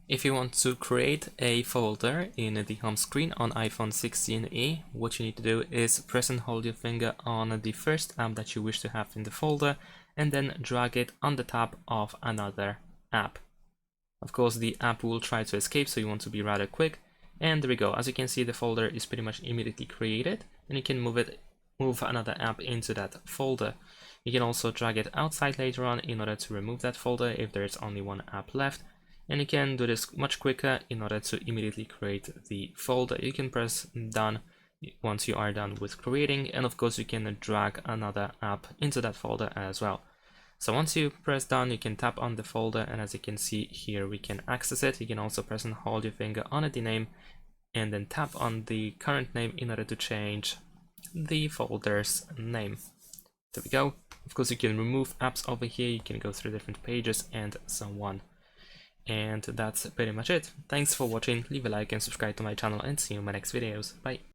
If you want to create a folder in the home screen on iPhone 16e, what you need to do is press and hold your finger on the first app that you wish to have in the folder and then drag it on the top of another app. Of course, the app will try to escape, so you want to be rather quick. And there we go. As you can see, the folder is pretty much immediately created, and you can move another app into that folder. You can also drag it outside later on in order to remove that folder if there is only one app left. And you can do this much quicker in order to immediately create the folder. You can press done once you are done with creating, and of course you can drag another app into that folder as well. So once you press done, you can tap on the folder, and as you can see here, we can access it. You can also press and hold your finger on the name and then tap on the current name in order to change the folder's name. There we go. Of course, you can remove apps over here, you can go through different pages and so on. And that's pretty much it. Thanks for watching, leave a like and subscribe to my channel, and see you in my next videos. Bye!